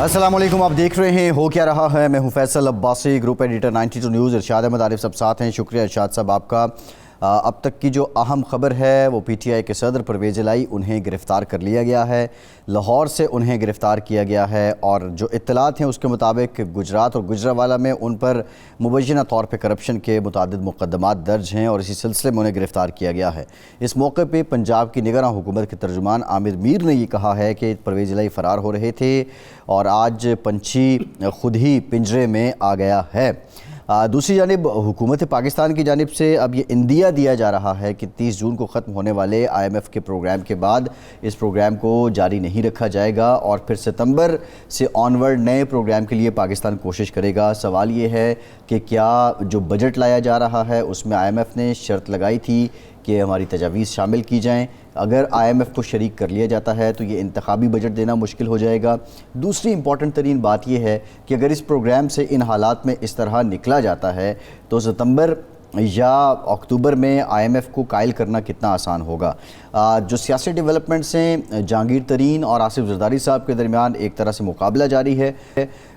अस्सलाम वालेकुम, आप देख रहे हैं हो क्या रहा है। मैं हूं Faisal Abbasi, group editor 92 news. Irshad Ahmad Arif सब साथ हैं। शुक्रिया इरशाद साहब आपका। अब तक की जो अहम खबर है वो PTI के सदर परवेज़ इलाही, उन्हें गिरफ़्तार कर लिया गया है। लाहौर से उन्हें गिरफ़्तार किया गया है और जो इत्तलात हैं उसके मुताबिक गुजरात और गुजरावाला में उन पर मुबैना तौर पर करप्शन के मुतादिद मुकदमात दर्ज हैं और इसी सिलसिले में उन्हें गिरफ़्तार किया गया है। इस मौके पर पंजाब की निगरान हुकूमत के तर्जुमान आमिर मीर ने ये कहा है कि परवेज़ इलाही फ़रार हो रहे थे और आज पंछी खुद ही पिंजरे में आ गया है। दूसरी जानिब हुकूमत पाकिस्तान की जानिब से अब ये इंदिया दिया जा रहा है कि 30 जून को ख़त्म होने वाले IMF के प्रोग्राम के बाद इस प्रोग्राम को जारी नहीं रखा जाएगा और फिर सितंबर से ऑनवर्ड नए प्रोग्राम के लिए पाकिस्तान कोशिश करेगा। सवाल ये है कि क्या जो बजट लाया जा रहा है उसमें IMF ने शर्त लगाई थी कि हमारी तजावीज़ शामिल की जाएँ। अगर IMF को शरीक कर लिया जाता है तो ये इंतखाबी बजट देना मुश्किल हो जाएगा। दूसरी इंपॉर्टेंट तरीन बात यह है कि अगर इस प्रोग्राम से इन हालात में इस तरह निकला जाता है तो सितंबर या अक्टूबर में IMF को कायल करना कितना आसान होगा। जो सियासी डेवलपमेंट्स हैं, जहांगीर तरीन और आसिफ जरदारी साहब के दरमियान एक तरह से मुकाबला जारी है।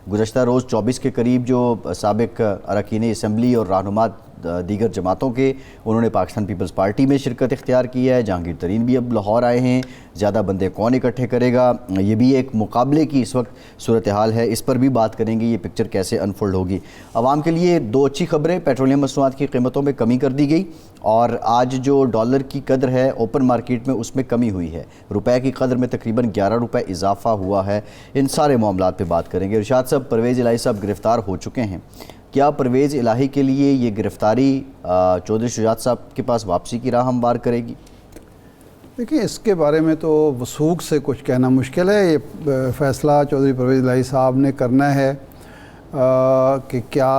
गुज़श्ता रोज़ 24 के करीब जो साबिक अरकान असम्बली और रहनुमा दीगर जमातों के, उन्होंने पाकिस्तान पीपल्स पार्टी में शिरकत इख्तियार की है। जहांगीर तरीन भी अब लाहौर आए हैं। ज़्यादा बंदे कौन इकट्ठे करेगा, ये भी एक मुकाबले की इस वक्त सूरत हाल है। इस पर भी बात करेंगे, ये पिक्चर कैसे अनफोल्ड होगी। आवाम के लिए दो अच्छी खबरें, पेट्रोलियम मसनूआत की कीमतों में कमी कर दी गई और आज जो डॉलर की कदर है ओपन मार्केट में उसमें कमी हुई है। रुपए की कदर में तकरीबन 11 रुपये इजाफा हुआ है। इन सारे मामलात पे बात करेंगे। इरशाद साहब, परवेज़ इलाही साहब गिरफ़्तार हो चुके हैं। क्या परवेज़ इलाही के लिए ये गिरफ़्तारी चौधरी शुजात साहब के पास वापसी की राह हमवार करेगी? देखिए, इसके बारे में तो वसूख से कुछ कहना मुश्किल है। ये फ़ैसला चौधरी परवेज़ इलाही साहब ने करना है कि क्या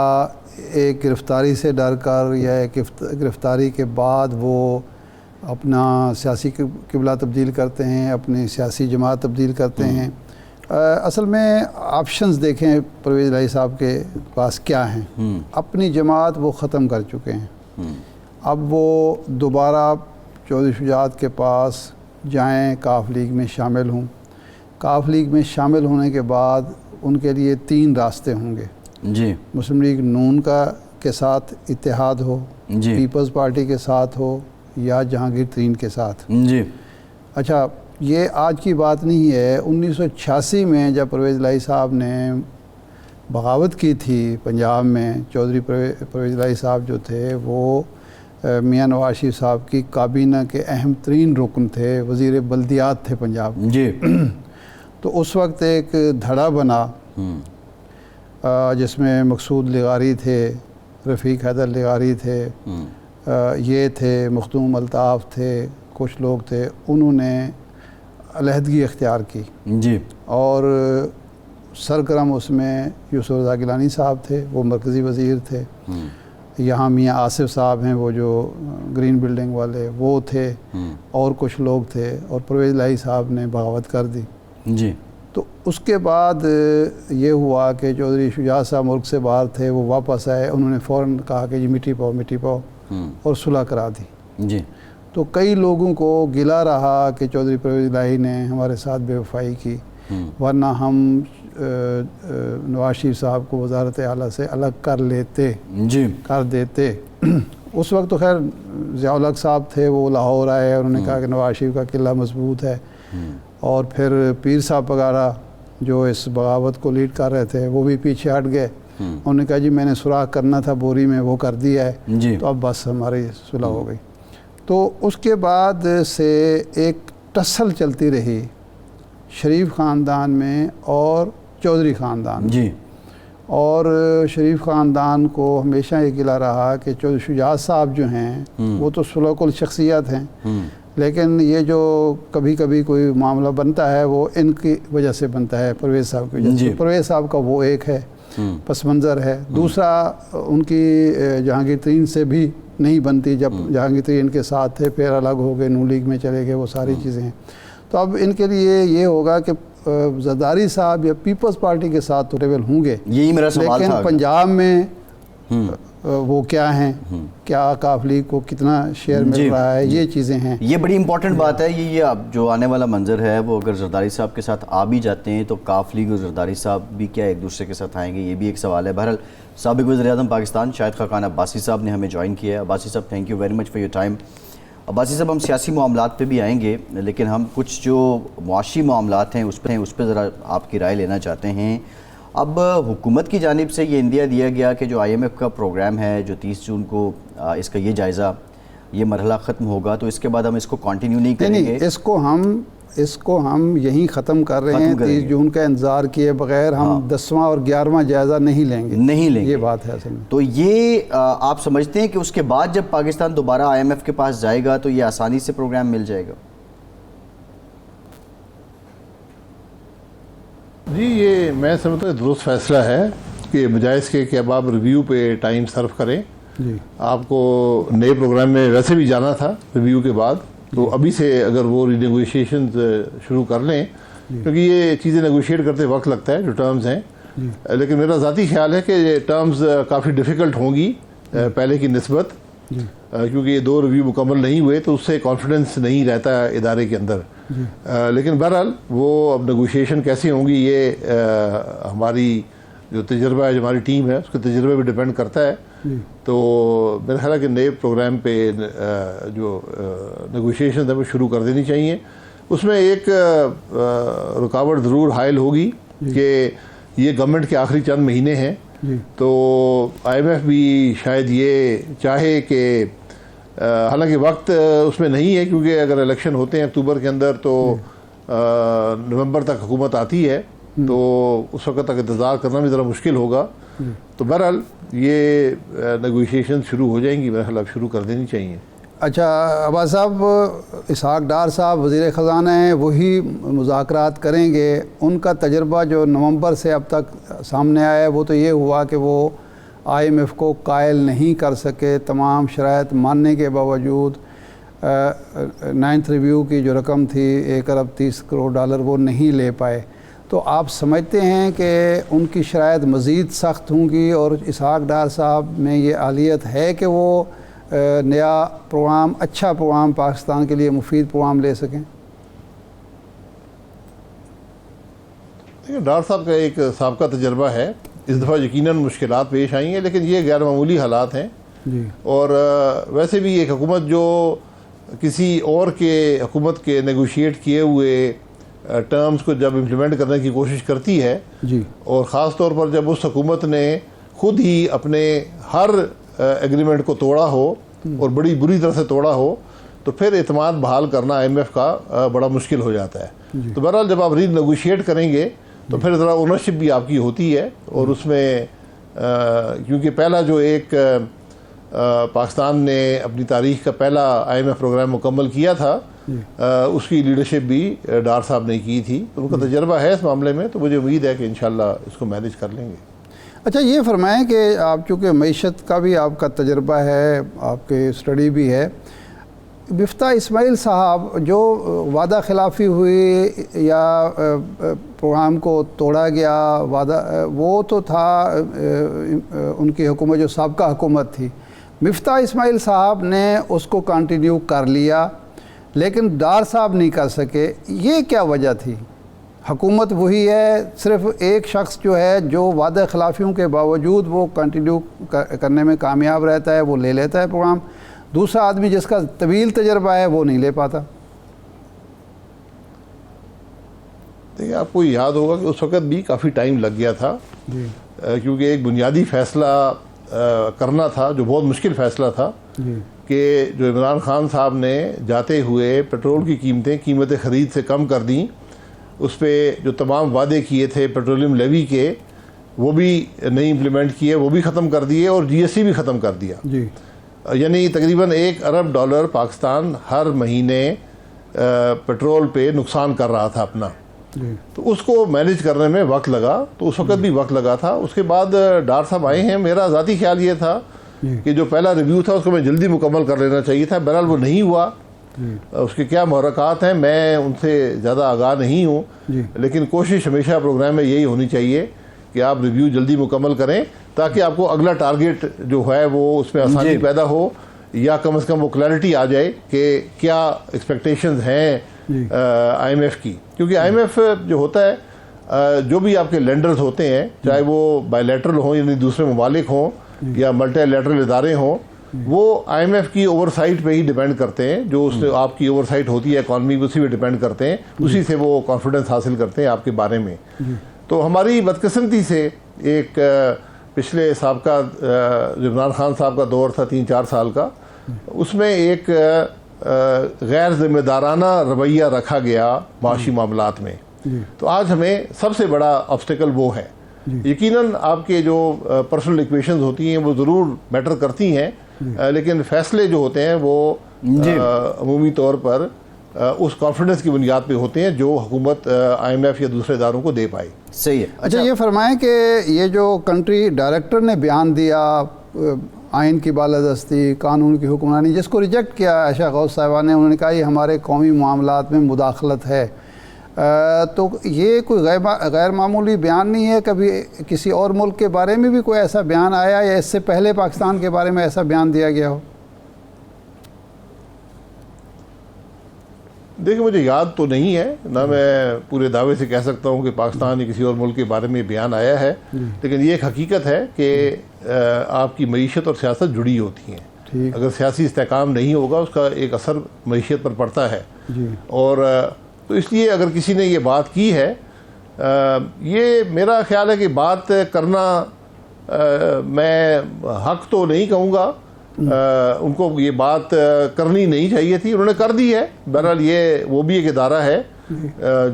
एक गिरफ़्तारी से डर कर या एक गिरफ़्तारी के बाद वो अपना सियासी क़िबला तब्दील करते हैं, अपनी सियासी जमात तब्दील करते हैं। असल में ऑप्शंस देखें परवेज़ इलाही साहब के पास क्या हैं। अपनी जमात वो ख़त्म कर चुके हैं। अब वो दोबारा चौधरी शुजात के पास जाएं, काफ लीग में शामिल हों। काफ लीग में शामिल होने के बाद उनके लिए 3 रास्ते होंगे जी। मुस्लिम लीग नून के साथ इत्तेहाद हो, पीपल्स पार्टी के साथ हो या जहांगीर तरीन के साथ जी। अच्छा, ये आज की बात नहीं है। 1986 में जब परवेज़ इलाही साहब ने बगावत की थी पंजाब में, चौधरी परवेज़ इलाही साहब जो थे वो मियाँ नवाज शरीफ साहब की काबीना के अहम तरीन रुकन थे, वज़ीर बल्दियात थे पंजाब जी। तो उस वक्त एक धड़ा बना जिसमें मकसूद लिगारी थे, रफ़ीक हैदर लिगारी थे, ये थे मखदूम अल्ताफ़ थे, कुछ लोग थे। उन्होंने अलहदगी इख्तियार की जी और सरगर्म उसमें यूसुफ रज़ा गिलानी साहब थे, वो मरकज़ी वज़ीर थे। यहाँ मियाँ आसिफ साहब हैं, वो जो ग्रीन बिल्डिंग वाले, वो थे और कुछ लोग थे और परवेज़ इलाही साहब ने बगावत कर दी जी। तो उसके बाद ये हुआ कि चौधरी शुजात साहब मुल्क से बाहर थे, वो वापस आए। उन्होंने फ़ौरन कहा कि जी मिट्टी पाओ और सुलह करा दी जी। तो कई लोगों को गिला रहा कि चौधरी परवेज़ इलाही ने हमारे साथ बेवफाई की, वरना हम नवाज शरीफ साहब को वज़ारत आला से अलग कर देते। उस वक्त तो खैर ज़िया-उल हक साहब थे, वो लाहौर आए, उन्होंने कहा कि नवाज शरीफ का किला मजबूत है। और फिर पीर साहब वगैरह जो इस बगावत को लीड कर रहे थे वो भी पीछे हट गए। उन्होंने कहा जी मैंने सुराख करना था बोरी में, वो कर दिया है, तो अब बस हमारी सुलह हो गई। तो उसके बाद से एक टसल चलती रही शरीफ ख़ानदान में और चौधरी ख़ानदान जी। और शरीफ ख़ानदान को हमेशा ये गिला रहा कि चौधरी शुजात साहब जो हैं वो तो सुलहकुल शख्सियत हैं, लेकिन ये जो कभी कभी कोई मामला बनता है वो इनकी वजह से बनता है, परवेज़ साहब की वजह से। परवेज़ साहब का वो एक है पस मंज़र है। दूसरा, उनकी जहांगीर तरीन से भी नहीं बनती। जब जहांगीर तरीन के साथ थे फिर अलग हो गए, नून लीग में चले गए, वो सारी चीज़ें हैं। तो अब इनके लिए ये होगा कि जरदारी साहब या पीपल्स पार्टी के साथ तो टेबल होंगे, यही मेरा सवाल था। लेकिन पंजाब में वो क्या हैं, क्या काफली को कितना शेयर मिल रहा है, ये चीज़ें हैं। ये बड़ी इंपॉर्टेंट बात है। ये अब जो आने वाला मंजर है वो अगर जरदारी साहब के साथ आ भी जाते हैं तो काफली और जरदारी साहब भी क्या एक दूसरे के साथ आएंगे, ये भी एक सवाल है। बहरहाल साबिक वज़ीर-ए-आज़म पाकिस्तान शाहिद खाकान अब्बासी साहब ने हमें ज्वाइन किया है। अब्बासी साहब thank you very much for your time. Abbasi साहब हम सियासी मामलात पे भी आएंगे, लेकिन हम कुछ जो मुआशी मामलात हैं उस पर ज़रा आपकी राय लेना चाहते हैं। अब हुकूमत की जानिब से ये इंदिया दिया गया कि जो IMF का प्रोग्राम है जो 30 जून को इसका ये जायज़ा ये मरहला ख़त्म होगा तो इसके बाद हम इसको कंटिन्यू नहीं करेंगे। इसको हम यहीं ख़त्म कर रहे हैं। 30 जून का इंतज़ार किए बगैर हम 10वां और 11वां जायज़ा नहीं लेंगे। ये बात है असल में। तो ये आप समझते हैं कि उसके बाद जब पाकिस्तान दोबारा IMF के पास जाएगा तो ये आसानी से प्रोग्राम मिल जाएगा? जी, ये मैं समझता हूँ दुरुस्त फैसला है कि बजाय इसके कि अब आप रिव्यू पे टाइम सर्व करें। जी, आपको नए प्रोग्राम में वैसे भी जाना था रिव्यू के बाद, तो अभी से अगर वो रिनेगोशिएशन शुरू कर लें, क्योंकि ये चीज़ें नेगोशिएट करते वक्त लगता है जो टर्म्स हैं। लेकिन मेरा ज़ाती ख्याल है कि ये टर्म्स काफ़ी डिफ़िकल्ट होंगी पहले की निस्बत, क्योंकि ये 2 रिव्यू मुकम्मल नहीं हुए तो उससे कॉन्फिडेंस नहीं रहता इदारे के अंदर। लेकिन बहरहाल वो अब नेगोशिएशन कैसे होंगी ये हमारी जो तजर्बा है, जो हमारी टीम है उसके तजर्बे पे डिपेंड करता है। तो मेरा ख्याल है कि नए प्रोग्राम पे जो नेगोशिएशन है वो शुरू कर देनी चाहिए। उसमें एक रुकावट ज़रूर हायल होगी कि ये गवर्नमेंट के आखिरी चंद महीने हैं, तो IMF भी शायद ये चाहे कि हालांकि वक्त उसमें नहीं है, क्योंकि अगर इलेक्शन होते हैं अक्टूबर के अंदर तो नवंबर तक हुकूमत आती है, तो उस वक्त तक इंतज़ार करना भी ज़रा मुश्किल होगा। तो बहरहाल ये नेगोशिएशन शुरू हो जाएंगी, मेरा ख्याल अब शुरू कर देनी चाहिए। अच्छा अब्बास साहब, इसहाक डार साहब वज़ीर ख़ज़ाना हैं, वही मुज़ाकरात करेंगे। उनका तजर्बा जो नवंबर से अब तक सामने आया है वो तो ये हुआ कि वो IMF को कायल नहीं कर सके, तमाम शराइत मानने के बावजूद 9th रिव्यू की जो रकम थी $1 अरब 30 करोड़ वो नहीं ले पाए। तो आप समझते हैं कि उनकी शराइत मज़ीद सख्त होंगी और इसहाक डार साहब में ये आलियत है कि वो नया प्रोग्राम, अच्छा प्रोग्राम, पाकिस्तान के लिए मुफीद प्रोग्राम ले सकें? देखिए, डार साहब का एक साबका तजर्बा है। इस दफ़ा यकीनन मुश्किलात पेश आई हैं, लेकिन ये गैर मामूली हालात हैं जी। और वैसे भी एक हुकूमत जो किसी और के हुकूमत के नेगोशिएट किए हुए टर्म्स को जब इम्प्लीमेंट करने की कोशिश करती है जी, और ख़ास तौर पर जब उस हुकूमत ने खुद ही अपने हर एग्रीमेंट को तोड़ा हो और बड़ी बुरी तरह से तोड़ा हो, तो फिर एतमाद बहाल करना IMF का बड़ा मुश्किल हो जाता है। तो बहरहाल जब आप री नेगोशिएट करेंगे तो फिर ज़रा ओनरशिप भी आपकी होती है, और उसमें क्योंकि पहला जो एक पाकिस्तान ने अपनी तारीख का पहला IMF प्रोग्राम मुकम्मल किया था, उसकी लीडरशिप भी डार साहब ने की थी, तो उनका तजर्बा है इस मामले में, तो मुझे उम्मीद है कि इंशाल्लाह इसको मैनेज कर लेंगे। अच्छा, ये फरमाएं कि आप चूँकि मईशत का भी आपका तजर्बा है, आपके स्टडी भी है, मिफ्ता इस्माइल साहब जो वादा खिलाफ़ी हुई या प्रोग्राम को तोड़ा गया वादा, वो तो था उनकी हुकूमत जो साबका हुकूमत थी। मिफ्ता इस्माइल साहब ने उसको कंटिन्यू कर लिया, लेकिन डार साहब नहीं कर सके। ये क्या वजह थी? हुकूमत वही है, सिर्फ एक शख्स जो है जो वादा खिलाफियों के बावजूद वो कंटिन्यू करने में कामयाब रहता है, वो ले लेता है प्रोग्राम। दूसरा आदमी जिसका तवील तजर्बा है वो नहीं ले पाता। देखिए, आपको याद होगा कि उस वक़्त भी काफ़ी टाइम लग गया था, क्योंकि एक बुनियादी फ़ैसला करना था जो बहुत मुश्किल फ़ैसला था कि जो इमरान खान साहब ने जाते हुए पेट्रोल की कीमतें ख़रीद से कम कर दी, उस पर जो तमाम वादे किए थे पेट्रोलियम लेवी के वो भी नहीं इम्प्लीमेंट किए, वो भी ख़त्म कर दिए, और GST भी ख़त्म कर दिया जी। यानी तकरीबन $1 अरब पाकिस्तान हर महीने पेट्रोल पे नुकसान कर रहा था अपना। तो उसको मैनेज करने में वक्त लगा, तो उस वक्त भी वक्त लगा था। उसके बाद डार साहब आए हैं। मेरा ज़ाती ख्याल ये था कि जो पहला रिव्यू था उसको मैं जल्दी मुकम्मल कर लेना चाहिए था, बहरहाल वो नहीं हुआ। उसके क्या मुहर्रकात हैं मैं उनसे ज़्यादा आगाह नहीं हूँ, लेकिन कोशिश हमेशा प्रोग्राम में यही होनी चाहिए कि आप रिव्यू जल्दी मुकम्मल करें, ताकि आपको अगला टारगेट जो है वो उसमें आसानी पैदा हो, या कम से कम वो क्लैरिटी आ जाए कि क्या एक्सपेक्टेशंस हैं IMF की। क्योंकि IMF जो होता है, जो भी आपके लेंडर्स होते हैं, चाहे वो बायलैटरल हों यानी दूसरे ममालिक हों या मल्टीलैटरल इदारे हों, वो IMF की ओवरसाइट पे ही डिपेंड करते हैं। जो उससे आपकी ओवरसाइट होती है इकॉनमी, उसी पे डिपेंड करते हैं, उसी से वो कॉन्फिडेंस हासिल करते हैं आपके बारे में। तो हमारी बदकिस्मती से एक पिछले साबका इमरान खान साहब का दौर था 3-4 साल का, उसमें एक गैर जिम्मेदाराना रवैया रखा गया माशी मामलात में। तो आज हमें सबसे बड़ा ऑब्स्टिकल वो है। यकीनन आपके जो पर्सनल इक्वेशंस होती हैं वो ज़रूर मैटर करती हैं, लेकिन फैसले जो होते हैं वो अमूमी तौर पर उस कॉन्फिडेंस की बुनियाद पे होते हैं जो हुकूमत IMF या दूसरे इदारों को दे पाए। सही है। अच्छा, ये फरमाएं कि ये जो कंट्री डायरेक्टर ने बयान दिया आइन की बालादस्ती, कानून की हुक्मरानी, जिसको रिजेक्ट किया आयशा गौस साहिबा ने, उन्होंने कहा ये हमारे कौमी मामलात में मुदाखलत है, तो ये कोई गैर मामूली बयान नहीं है। कभी किसी और मुल्क के बारे में भी कोई ऐसा बयान आया या इससे पहले पाकिस्तान के बारे में ऐसा बयान दिया गया हो? देखिए, मुझे याद तो नहीं है, ना मैं पूरे दावे से कह सकता हूँ कि पाकिस्तान या किसी और मुल्क के बारे में बयान आया है, लेकिन ये एक हकीकत है कि आपकी मईशत और सियासत जुड़ी होती हैं। अगर सियासी इस्तेहकाम नहीं होगा उसका एक असर मईशत पर पड़ता है। और तो इसलिए अगर किसी ने ये बात की है, ये मेरा ख्याल है कि बात करना, मैं हक तो नहीं कहूँगा, उनको ये बात करनी नहीं चाहिए थी, उन्होंने कर दी है। बहरहाल ये वो भी एक इदारा है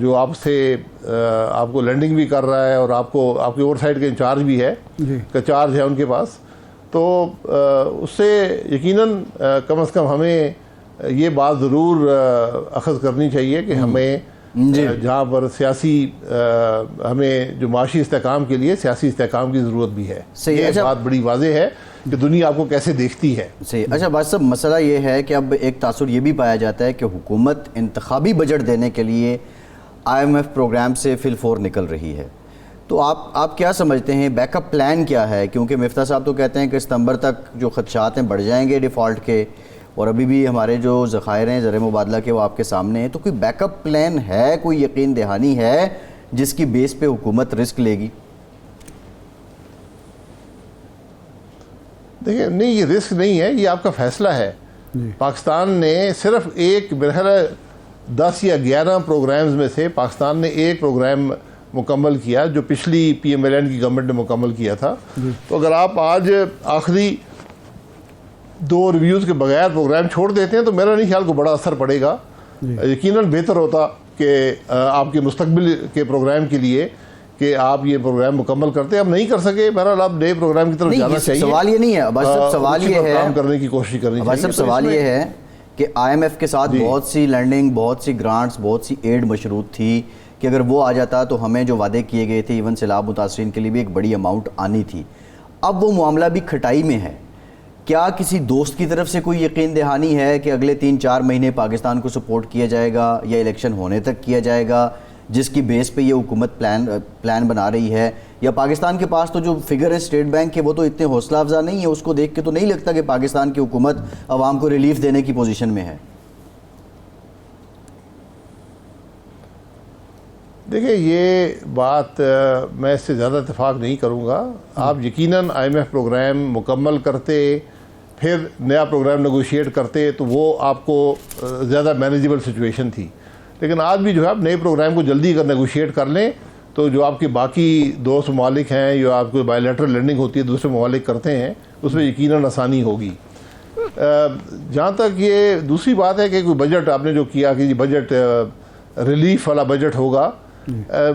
जो आपसे आपको लैंडिंग भी कर रहा है और आपको आपके ओवरसाइट के इंचार्ज भी है, का चार्ज है उनके पास। तो उससे यकीनन कम से कम हमें ये बात ज़रूर अखज़ करनी चाहिए कि हमें जहाँ पर सियासी हमें जो माशी इस्तेहकाम के लिए सियासी इस्तेहकाम की ज़रूरत भी है। सही है। ये बात बड़ी वाज़ेह है कि दुनिया आपको कैसे देखती है। सही। अच्छा बात साहब, मसला ये है कि अब एक तासुर ये भी पाया जाता है कि हुकूमत इंतखाबी बजट देने के लिए IMF प्रोग्राम से फिलफोर निकल रही है, तो आप क्या समझते हैं, बैकअप प्लान क्या है? क्योंकि मिफ्ता साहब तो कहते हैं कि सितंबर तक जो खदशात हैं बढ़ जाएंगे डिफ़ॉल्ट के, और अभी भी हमारे जो ज़खायर हैं ज़र मुबादला के वो आपके सामने हैं, तो कोई बैकअप प्लान है, कोई यकीन दहानी है जिसकी बेस पे हुकूमत रिस्क लेगी? देखिए, नहीं, ये रिस्क नहीं है, ये आपका फैसला है। पाकिस्तान ने सिर्फ एक बहरहाल 10 या 11 प्रोग्राम्स में से पाकिस्तान ने एक प्रोग्राम मुकम्मल किया जो पिछली PMLN की गवर्नमेंट ने मुकम्मल किया था। तो अगर आप आज आखिरी 2 रिव्यूज़ के बगैर प्रोग्राम छोड़ देते हैं तो मेरा नहीं ख्याल को बड़ा असर पड़ेगा। यकीनन बेहतर होता कि आपके मुस्तकबिल के प्रोग्राम के लिए कि आप ये प्रोग्राम मुकम्मल करते हैं। अब नहीं कर सके, बहरहाल आप नए प्रोग्राम की तरफ जाना चाहिए। सवाल ये नहीं है, बस सब सवाल ये है, काम करने की कोशिश करनी चाहिए। बस सब सवाल ये है कि IMF के साथ बहुत सी लैंडिंग, बहुत सी ग्रांट्स, बहुत सी एड मशरूत थी कि अगर वो आ जाता तो हमें जो वादे किए गए थे इवन सैलाब मुतासरीन के लिए भी एक बड़ी अमाउंट आनी थी। अब वो मामला भी खटाई में है। क्या किसी दोस्त की तरफ से कोई यकीन दहानी है कि अगले 3-4 महीने पाकिस्तान को सपोर्ट किया जाएगा या इलेक्शन होने तक किया जाएगा, जिसकी बेस पे ये हुकूमत प्लान बना रही है? या पाकिस्तान के पास तो जो फिगर है स्टेट बैंक के वो तो इतने हौसला अफजा नहीं है, उसको देख के तो नहीं लगता कि पाकिस्तान की हुकूमत अवाम को रिलीफ देने की पोजीशन में है। देखिए, ये बात मैं इससे ज़्यादा इत्तेफाक नहीं करूँगा। आप यकीनन IMF प्रोग्राम मुकम्मल करते फिर नया प्रोग्राम नेगोशिएट करते तो वो आपको ज़्यादा मैनेजेबल सिचुएशन थी। लेकिन आज भी जो है आप नए प्रोग्राम को जल्दी अगर नेगोशिएट कर लें तो जो आपके बाकी दोस्त ममालिक हैं, जो आपको बायलैटरल लैंडिंग होती है दूसरे ममालिक करते हैं, उसमें यकीनन आसानी होगी। जहाँ तक ये दूसरी बात है कि कोई बजट आपने जो किया कि बजट रिलीफ वाला बजट होगा,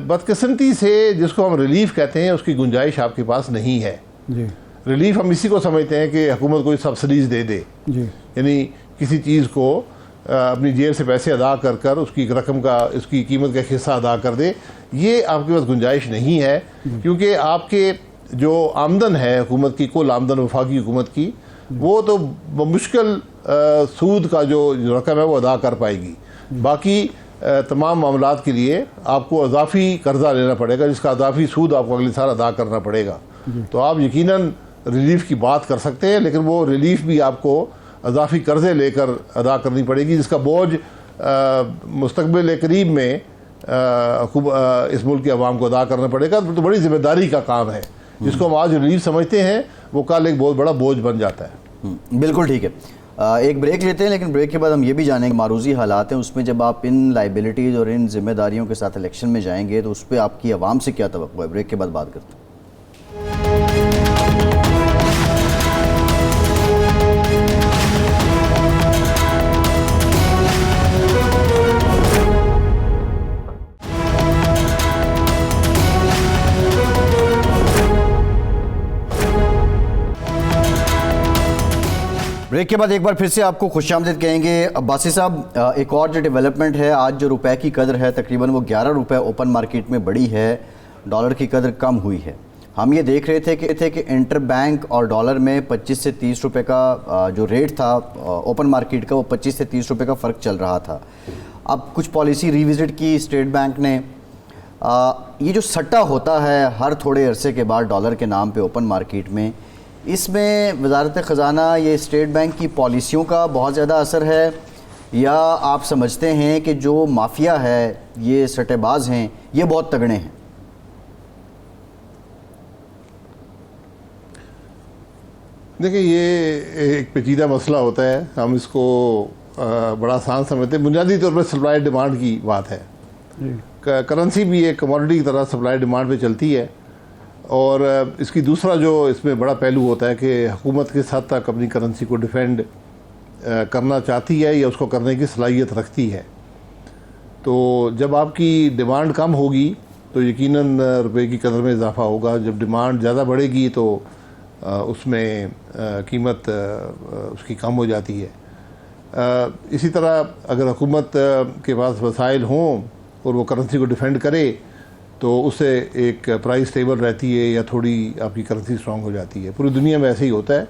बदकिस्मती से जिसको हम रिलीफ कहते हैं उसकी गुंजाइश आपके पास नहीं है। रिलीफ हम इसी को समझते हैं कि हुकूमत कोई सब्सिडीज़ दे दे, यानी किसी चीज़ को अपनी जेब से पैसे अदा कर कर उसकी रकम का, उसकी कीमत का हिस्सा अदा कर दे। ये आपके पास गुंजाइश नहीं है, क्योंकि आपके जो आमदन है हुकूमत की, कुल आमदन वफाकी हुकूमत की, वो तो मुश्किल सूद का जो रकम है वो अदा कर पाएगी। बाकी तमाम मामलात के लिए आपको अजाफी कर्जा लेना पड़ेगा, जिसका अजाफी सूद आपको अगले साल अदा करना पड़ेगा। तो आप यकीनन रिलीफ की बात कर सकते हैं, लेकिन वो रिलीफ भी आपको अजाफी कर्जे लेकर अदा करनी पड़ेगी, जिसका बोझ मुस्तकबिल करीब में इस मुल्क के अवाम को अदा करना पड़ेगा। तो बड़ी जिम्मेदारी का काम है, जिसको हम आज रिलीफ समझते हैं वो कल एक बहुत बड़ा बोझ बन जाता है। बिल्कुल ठीक है। एक ब्रेक लेते हैं, लेकिन ब्रेक के बाद हम ये भी जानेंगे मारूजी हालात हैं उसमें जब आप इन लाइबिलिटीज़ और इन जिम्मेदारियों के साथ इलेक्शन में जाएंगे तो उस पर आपकी आवाम से क्या तवक्कुह है। ब्रेक के बाद बात करते हैं। ब्रेक के बाद एक बार फिर से आपको खुशामदीद कहेंगे। अब्बासी साहब, एक और जो डेवलपमेंट है, आज जो रुपए की कदर है तकरीबन वो 11 रुपए ओपन मार्केट में बढ़ी है, डॉलर की कदर कम हुई है। हम ये देख रहे थे कि इंटर बैंक और डॉलर में 25 से 30 रुपए का जो रेट था ओपन मार्केट का, वो 25 से 30 रुपए का फ़र्क चल रहा था। अब कुछ पॉलिसी रिविज़िट की स्टेट बैंक ने। ये जो सट्टा होता है हर थोड़े अरसे के बाद डॉलर के नाम पे ओपन मार्केट में, इसमें वजारत ख़जाना ये स्टेट बैंक की पॉलिसियों का बहुत ज़्यादा असर है, या आप समझते हैं कि जो माफिया है, ये सट्टेबाज हैं, ये बहुत तगड़े हैं? देखिए, ये एक पेचीदा मसला होता है, हम इसको बड़ा आसान समझते हैं। बुनियादी तौर पर सप्लाई डिमांड की बात है। करेंसी भी एक कमोडिटी की तरह सप्लाई डिमांड पे चलती है, और इसकी दूसरा जो इसमें बड़ा पहलू होता है कि हुकूमत किस हद तक अपनी करेंसी को डिफेंड करना चाहती है या उसको करने की सलाहियत रखती है। तो जब आपकी डिमांड कम होगी तो यकीनन रुपए की कदर में इजाफा होगा। जब डिमांड ज़्यादा बढ़ेगी तो उसमें कीमत उसकी कम हो जाती है। इसी तरह अगर हुकूमत के पास वसाइल हों और वो करेंसी को डिफेंड करे तो उससे एक प्राइस स्टेबल रहती है या थोड़ी आपकी करेंसी स्ट्रॉन्ग हो जाती है। पूरी दुनिया में ऐसे ही होता है।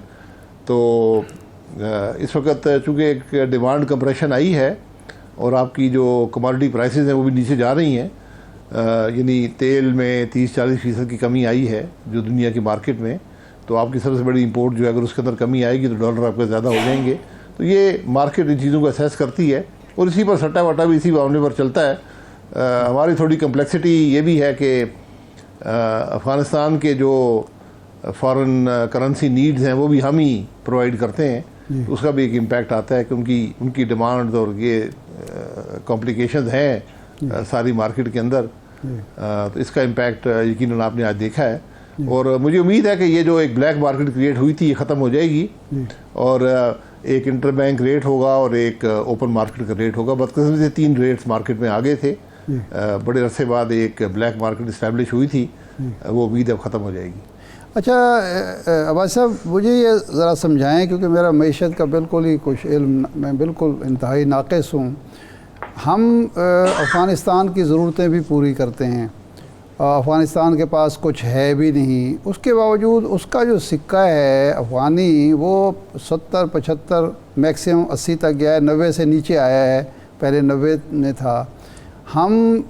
तो इस वक्त चूँकि एक डिमांड कंप्रेशन आई है और आपकी जो कमोडिटी प्राइसेस हैं वो भी नीचे जा रही हैं, यानी तेल में 30-40% की कमी आई है जो दुनिया की मार्केट में, तो आपकी सबसे बड़ी इंपोर्ट जो है अगर उसके अंदर कमी आएगी तो डॉलर आपके ज़्यादा हो जाएंगे। तो ये मार्केट इन चीज़ों को असेस करती है और इसी पर सट्टा वट्टा भी इसी मामले पर चलता है। हमारी थोड़ी कम्प्लेक्सिटी ये भी है कि अफ़गानिस्तान के जो फॉरेन करेंसी नीड्स हैं वो भी हम ही प्रोवाइड करते हैं, तो उसका भी एक इम्पैक्ट आता है कि उनकी डिमांड और ये कॉम्प्लिकेशंस हैं सारी मार्केट के अंदर। तो इसका इम्पैक्ट यकीनन आपने आज देखा है, और मुझे उम्मीद है कि ये जो एक ब्लैक मार्केट क्रिएट हुई थी ये ख़त्म हो जाएगी और एक इंटर बैंक रेट होगा और एक ओपन मार्केट का रेट होगा। बदकिस्मती से 3 रेट्स मार्केट में आ गए थे। बड़े अरसे बाद एक ब्लैक मार्केट इस्टेब्लिश हुई थी, वो उम्मीद अब ख़त्म हो जाएगी। अच्छा अब्बास साहब, मुझे ये ज़रा समझाएं क्योंकि मेरा मईशत का बिल्कुल ही कुछ इल्म, मैं बिल्कुल इंतहाई नाक़िस हूँ। हम अफ़गानिस्तान की ज़रूरतें भी पूरी करते हैं, अफ़गानिस्तान के पास कुछ है भी नहीं, उसके बावजूद उसका जो सिक्का है अफ़गानी वो 70-75 मैक्सिमम 80 तक गया है, 90 से नीचे आया है, पहले 90 में था। हम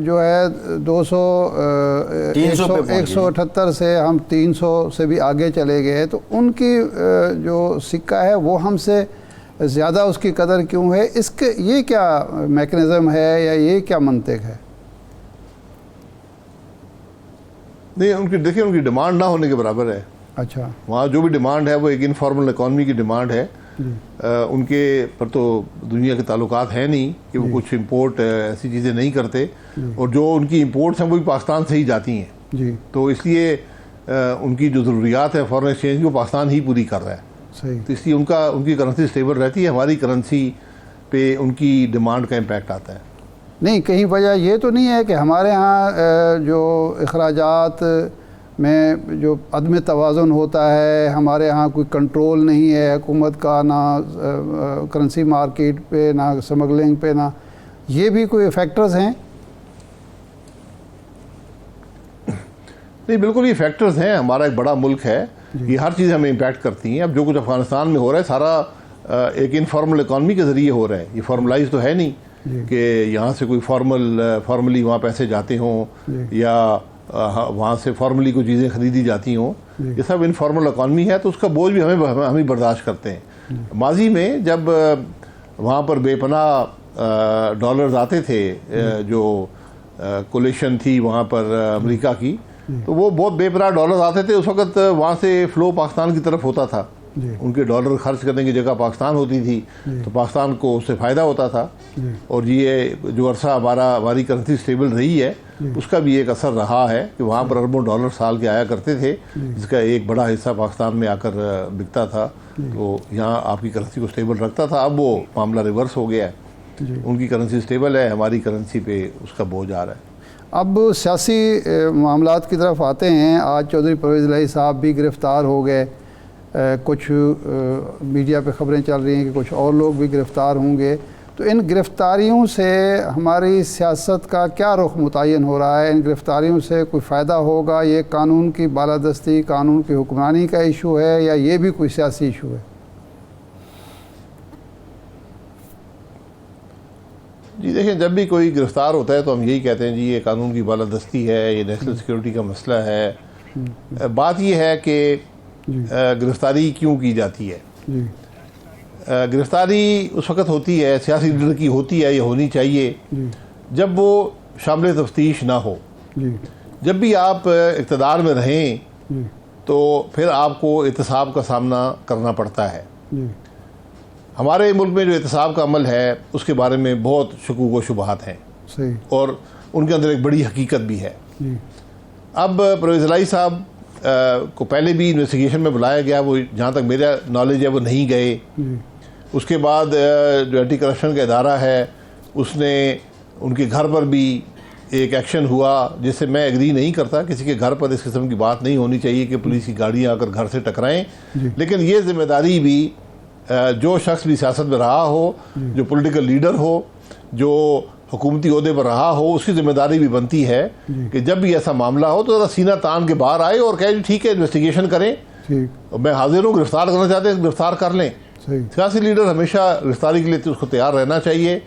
जो है 178 से हम 300 से भी आगे चले गए, तो उनकी जो सिक्का है वो हमसे ज़्यादा उसकी कदर क्यों है? इसके ये क्या मैकेनिज़्म है या ये क्या मंतिक है? नहीं, देखिए उनकी डिमांड ना होने के बराबर है। अच्छा, वहाँ जो भी डिमांड है वो एक इनफॉर्मल इकॉनमी की डिमांड है। उनके पर तो दुनिया के ताल्लुकात है नहीं कि वो कुछ इंपोर्ट ऐसी चीज़ें नहीं करते, और जो उनकी इंपोर्ट्स हैं वो भी पाकिस्तान से ही जाती हैं जी। तो इसलिए उनकी जो ज़रूरियात है फॉरेन एक्सचेंज की वो पाकिस्तान ही पूरी कर रहा है। सही। तो इसलिए उनकी करेंसी स्टेबल रहती है, हमारी करेंसी पे उनकी डिमांड का इम्पैक्ट आता है। नहीं, कहीं वजह ये तो नहीं है कि हमारे यहाँ जो अखराजात में जो अदम तवाज़ुन होता है, हमारे यहाँ कोई कंट्रोल नहीं है हुकूमत का, ना करेंसी मार्केट पे, ना स्मगलिंग पे, ना ये भी कोई फैक्टर्स हैं? नहीं, बिल्कुल ये फैक्टर्स हैं। हमारा एक बड़ा मुल्क है, ये हर चीज़ हमें इम्पैक्ट करती हैं। अब जो कुछ अफ़गानिस्तान में हो रहा है सारा एक इनफॉर्मल इकॉनमी के ज़रिए हो रहा है, ये फॉर्मलाइज तो है नहीं कि यहाँ से कोई फॉर्मली वहाँ पैसे जाते हों या वहाँ से फॉर्मली कोई चीज़ें खरीदी जाती हों, ये सब इनफॉर्मल इकॉनमी है, तो उसका बोझ भी हम ही बर्दाश्त करते हैं। माजी में जब वहाँ पर बेपनाह डॉलर्स आते थे, जो कोलेशन थी वहाँ पर अमेरिका की, तो वो बहुत बेपनाह डॉलर्स आते थे। उस वक्त वहाँ से फ़्लो पाकिस्तान की तरफ होता था, उनके डॉलर खर्च करने की जगह पाकिस्तान होती थी, तो पाकिस्तान को उससे फ़ायदा होता था। और ये जो अरसा हमारी करेंसी स्टेबल रही है, उसका भी एक असर रहा है कि वहाँ पर अरबों डॉलर साल के आया करते थे, जिसका एक बड़ा हिस्सा पाकिस्तान में आकर बिकता था, तो यहाँ आपकी करेंसी को स्टेबल रखता था। अब वो मामला रिवर्स हो गया है, उनकी करेंसी स्टेबल है, हमारी करेंसी पे उसका बोझ आ रहा है। अब सियासी मामलात की तरफ आते हैं। आज चौधरी परवेज़ इलाही साहब भी गिरफ़्तार हो गए, कुछ मीडिया पे ख़बरें चल रही हैं कि कुछ और लोग भी गिरफ़्तार होंगे। तो इन गिरफ़्तारियों से हमारी सियासत का क्या रुख मुतय्यन हो रहा है? इन गिरफ़्तारियों से कोई फ़ायदा होगा? ये कानून की बालादस्ती, कानून की हुक्मरानी का इशू है, या ये भी कोई सियासी इशू है? जी देखिए, जब भी कोई गिरफ़्तार होता है तो हम यही कहते हैं जी ये कानून की बालादस्ती है, ये नेशनल सिक्योरिटी का मसला है। बात ये है कि गिरफ़्तारी क्यों की जाती है। गिरफ़्तारी उस वक़्त होती है, सियासी लीडर की होती है, ये होनी चाहिए जब वो शामिल तफ्तीश ना हो। जब भी आप इक़्तिदार में रहें तो फिर आपको एहतसाब का सामना करना पड़ता है। हमारे मुल्क में जो एहतसाब का अमल है उसके बारे में बहुत शकूक व शुबहात हैं, सही, और उनके अंदर एक बड़ी हकीकत भी है। अब परवेज़ इलाही साहब को पहले भी इन्वेस्टिगेशन में बुलाया गया, वो जहाँ तक मेरा नॉलेज है वो नहीं गए। उसके बाद जो एंटी करप्शन का इदारा है उसने उनके घर पर भी एक एक्शन हुआ, जिससे मैं एग्री नहीं करता। किसी के घर पर इस किस्म की बात नहीं होनी चाहिए कि पुलिस की गाड़ियाँ आकर घर से टकराएं, लेकिन ये जिम्मेदारी भी जो शख्स भी सियासत में रहा हो, जो पॉलिटिकल लीडर हो, जो हुकूमती ओहदे पर रहा हो, उसकी जिम्मेदारी भी बनती है कि जब भी ऐसा मामला हो तो ज़रा सीना तान के बाहर आए और कहे ठीक है इन्वेस्टिगेशन करें, मैं हाजिर हूँ, गिरफ्तार करना चाहते हैं गिरफ्तार कर लें। सियासी लीडर हमेशा गिरफ्तारी के लिए तो उसको तैयार रहना चाहिए।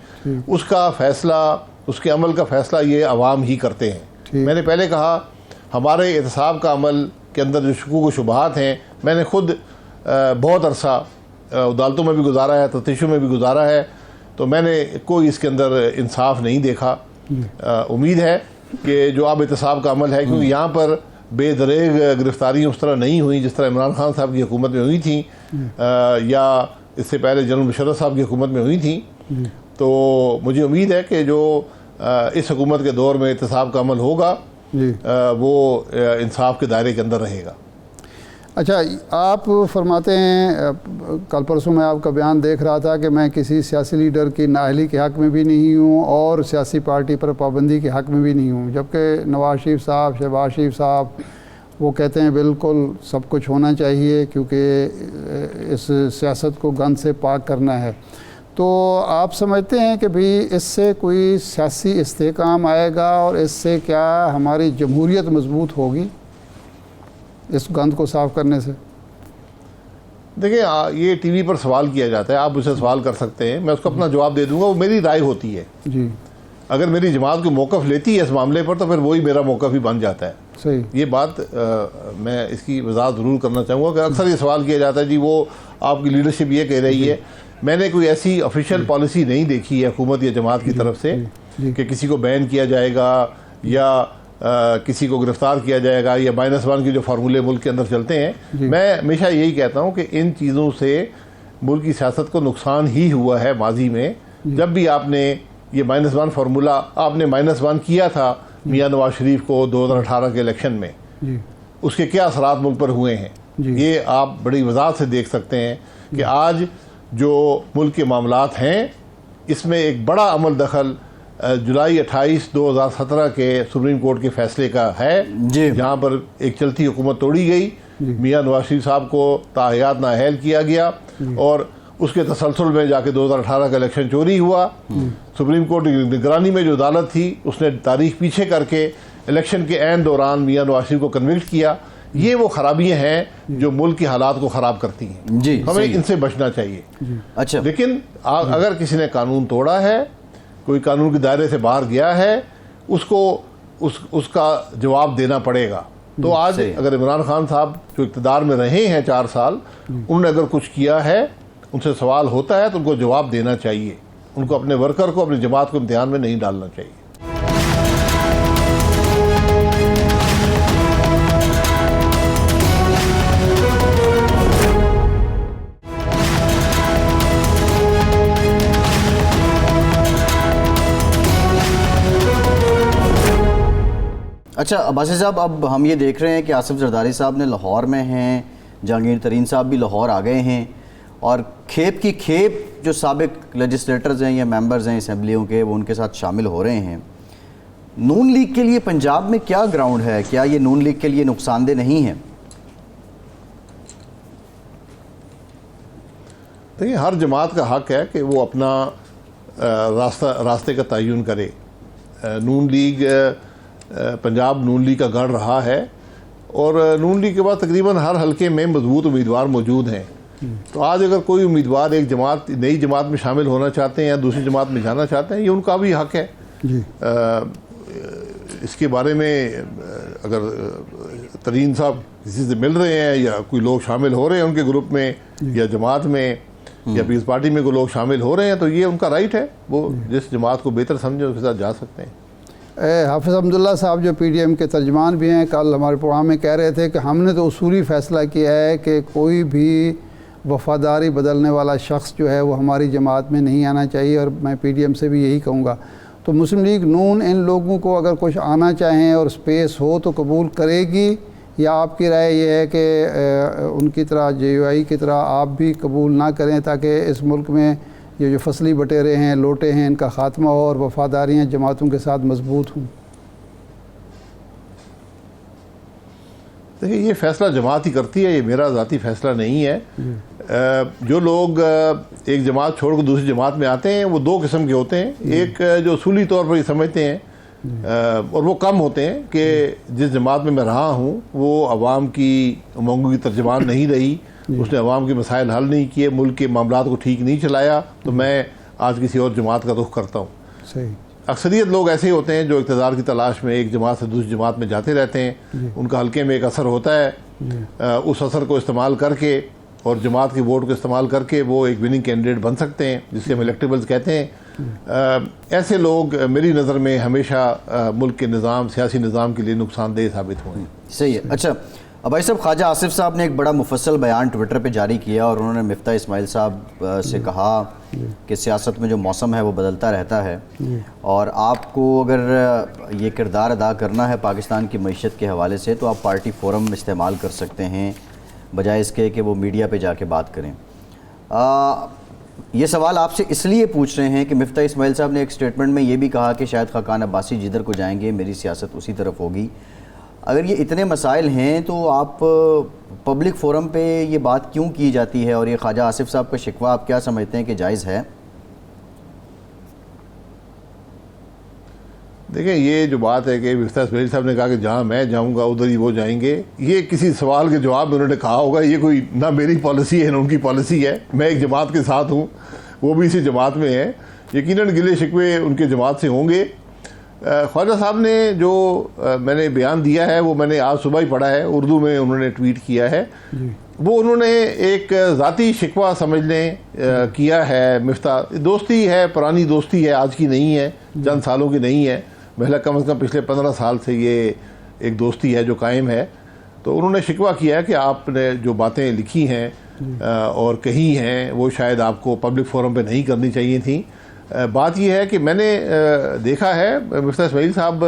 उसका फैसला, उसके अमल का फैसला ये अवाम ही करते हैं। मैंने पहले कहा हमारे एहतसाब का अमल के अंदर जो शकूक व शुबहात हैं, मैंने खुद बहुत अरसा अदालतों में भी गुजारा है, तफ्तीशों में भी गुजारा है, तो मैंने कोई इसके अंदर इंसाफ नहीं देखा। उम्मीद है कि जो अब एहतसाब का अमल है, क्योंकि यहाँ पर बेदरेग गिरफ्तारियाँ उस तरह नहीं हुई जिस तरह इमरान खान साहब की हुकूमत में हुई थी, या इससे पहले जनरल मुशर्रफ साहब की हुकूमत में हुई थी। तो मुझे उम्मीद है कि जो इस हुकूमत के दौर में एहतसाब का अमल होगा वो इंसाफ के दायरे के अंदर रहेगा। अच्छा, आप फरमाते हैं, कल परसों मैं आपका बयान देख रहा था कि मैं किसी सियासी लीडर की नाअहली के हक़ में भी नहीं हूँ और सियासी पार्टी पर पाबंदी के हक़ में भी नहीं हूँ, जबकि नवाज शरीफ साहब, शहबाज शरीफ साहब वो कहते हैं बिल्कुल सब कुछ होना चाहिए क्योंकि इस सियासत को गंद से पाक करना है। तो आप समझते हैं कि भाई इससे कोई सियासी इस्तेहकाम आएगा और इससे क्या हमारी जमहूरियत मजबूत होगी इस गंद को साफ़ करने से? देखिए, ये टीवी पर सवाल किया जाता है, आप मुझसे सवाल कर सकते हैं, मैं उसको अपना जवाब दे दूंगा। वो मेरी राय होती है जी। अगर मेरी जमात को मौक़िफ़ लेती है इस मामले पर तो फिर वही मेरा मौक़िफ़ ही बन जाता है। सही, ये बात मैं इसकी वजाहत ज़रूर करना चाहूँगा कि अक्सर ये सवाल किया जाता है जी वो आपकी लीडरशिप ये कह रही है। मैंने कोई ऐसी ऑफिशियल पॉलिसी नहीं देखी है हुकूमत या जमात की तरफ से कि किसी को बैन किया जाएगा या किसी को गिरफ्तार किया जाएगा या -1 के जो फार्मूले मुल्क के अंदर चलते हैं। मैं हमेशा यही कहता हूँ कि इन चीज़ों से मुल्क की सियासत को नुकसान ही हुआ है माजी में। जब भी आपने ये -1 फार्मूला आपने -1 किया था मियाँ नवाज शरीफ को 2018 के इलेक्शन में, उसके क्या असरात मुल्क पर हुए हैं ये आप बड़ी वजाहत से देख सकते हैं कि आज जो मुल्क के मामलात हैं इसमें एक बड़ा अमल दखल जुलाई 28, 2017 के सुप्रीम कोर्ट के फैसले का है, जहाँ पर एक चलती हुकूमत तोड़ी गई, मियाँ नवाज शरीफ साहब को ताहयात नाअहल किया गया और उसके तसलसल में जाके 2018 का इलेक्शन चोरी हुआ। सुप्रीम कोर्ट की निगरानी में जो अदालत थी उसने तारीख पीछे करके इलेक्शन के ऐन दौरान मियाँ नवाज शरीफ को कन्विक्ट किया। ये वो खराबियाँ हैं जो मुल्क की हालात को ख़राब करती हैं जी, हमें इनसे बचना चाहिए। अच्छा, लेकिन अगर किसी ने कानून तोड़ा है, कोई कानून के दायरे से बाहर गया है, उसको उसका जवाब देना पड़ेगा। तो आज अगर इमरान खान साहब जो इक़्तिदार में रहे हैं 4 साल, उन्होंने अगर कुछ किया है, उनसे सवाल होता है तो उनको जवाब देना चाहिए। उनको अपने वर्कर को, अपनी जमात को इम्तिहान में नहीं डालना चाहिए। अच्छा अब्बासी साहब, अब हम ये देख रहे हैं कि आसिफ जरदारी साहब ने लाहौर में हैं, जहांगीर तरीन साहब भी लाहौर आ गए हैं, और खेप की खेप जो साबिक लेजिस्लेटर्स हैं या मेंबर्स हैं असम्बलियों के, वो उनके साथ शामिल हो रहे हैं। नून लीग के लिए पंजाब में क्या ग्राउंड है? क्या ये नून लीग के लिए नुकसानदेह नहीं है? देखिए, हर जमात का हक है कि वो अपना रास्ते का तयन करे। नून लीग पंजाब नून लीग का गढ़ रहा है, और नून लीग के बाद तकरीबन हर हलके में मजबूत उम्मीदवार मौजूद हैं। तो आज अगर कोई उम्मीदवार एक नई जमात में शामिल होना चाहते हैं या दूसरी जमात में जाना चाहते हैं, ये उनका भी हक है जी। इसके बारे में अगर तरीन साहब किसी से मिल रहे हैं या कोई लोग शामिल हो रहे हैं उनके ग्रुप में या जमात में या पीस पार्टी में कोई लोग शामिल हो रहे हैं, तो ये उनका राइट है। वो जिस जमात को बेहतर समझे उसके साथ जा सकते हैं। हाफिज़ अब्दुल्ला साहब जो PDM के तर्जमान भी हैं, कल हमारे प्रोग्राम में कह रहे थे कि हमने तो उसूली फ़ैसला किया है कि कोई भी वफ़ादारी बदलने वाला शख्स जो है वो हमारी जमात में नहीं आना चाहिए, और मैं PDM से भी यही कहूँगा। तो मुस्लिम लीग नून इन लोगों को अगर कुछ आना चाहें और स्पेस हो तो कबूल करेगी, या आपकी राय ये है कि उनकी तरह JUI की तरह आप भी कबूल ना करें, ताकि इस मुल्क में ये जो फसली बटेरे हैं, लोटे हैं, इनका ख़ात्मा हो और वफ़ादारियाँ जमातों के साथ मजबूत हों? देखिए, ये फ़ैसला जमात ही करती है, ये मेरा ज़ाती फ़ैसला नहीं है। जो लोग एक जमात छोड़ कर दूसरी जमात में आते हैं वो 2 किस्म के होते हैं। एक जो उसूली तौर पर ये समझते हैं और वो कम होते हैं कि जिस जमात में मैं रहा हूँ वो अवाम की उमंगों की तर्जमान नहीं रही, उसने अवाम के मसाइल हल नहीं किए, मुल्क के मामलात को ठीक नहीं चलाया, तो मैं आज किसी और जमात का रुख करता हूँ। सही। अक्सरियत लोग ऐसे होते हैं जो इक़्तिदार की तलाश में एक जमात से दूसरी जमात में जाते रहते हैं। उनका हल्के में एक असर होता है, उस असर को इस्तेमाल करके और जमात के वोट को इस्तेमाल करके वो एक विनिंग कैंडिडेट बन सकते हैं, जिससे हम इलेक्टेबल्स कहते हैं। ऐसे लोग मेरी नज़र में हमेशा मुल्क के निज़ाम, सियासी निज़ाम के लिए नुकसानदेह साबित हुए हैं। सही है। अच्छा अब भाई साहब, ख्वाजा आसिफ साहब ने एक बड़ा मुफस्सल बयान ट्विटर पे जारी किया और उन्होंने मिफ्ता इस्माइल साहब से कहा कि सियासत में जो मौसम है वो बदलता रहता है, और आपको अगर ये किरदार अदा करना है पाकिस्तान की मईशत के हवाले से, तो आप पार्टी फोरम इस्तेमाल कर सकते हैं बजाय इसके कि वो मीडिया पे जाके बात करें। ये सवाल आपसे इसलिए पूछ रहे हैं कि मिफ्ता इस्माइल साहब ने एक स्टेटमेंट में ये भी कहा कि शायद खाकान अब्बासी जिधर को जाएंगे मेरी सियासत उसी तरफ होगी। अगर ये इतने मसाइल हैं तो आप पब्लिक फोरम पे ये बात क्यों की जाती है, और ये ख्वाजा आसिफ साहब का शिकवा आप क्या समझते हैं कि जायज़ है? देखिए, ये जो बात है कि मिफ्ता इस्माइल साहब ने कहा कि जहाँ मैं जाऊँगा उधर ही वो जाएंगे, ये किसी सवाल के जवाब में उन्होंने कहा होगा। ये कोई ना मेरी पॉलिसी है ना उनकी पॉलिसी है। मैं एक जमात के साथ हूँ, वो भी इसी जमात में है। यकीनन गिले शिकवे उनके जमात से होंगे। ख्वाजा साहब ने जो मैंने बयान दिया है वो मैंने आज सुबह ही पढ़ा है, उर्दू में उन्होंने ट्वीट किया है। वो उन्होंने एक ज़ाती शिकवा समझने किया है। मिफ्ता दोस्ती है, पुरानी दोस्ती है, आज की नहीं है, चंद सालों की नहीं है, महिला कम से कम पिछले 15 साल से ये एक दोस्ती है जो कायम है। तो उन्होंने शिकवा किया है कि आपने जो बातें लिखी हैं और कही हैं वो शायद आपको पब्लिक फोरम पे नहीं करनी चाहिए थी। बात यह है कि मैंने देखा है मिफ्ता इस्माइल साहब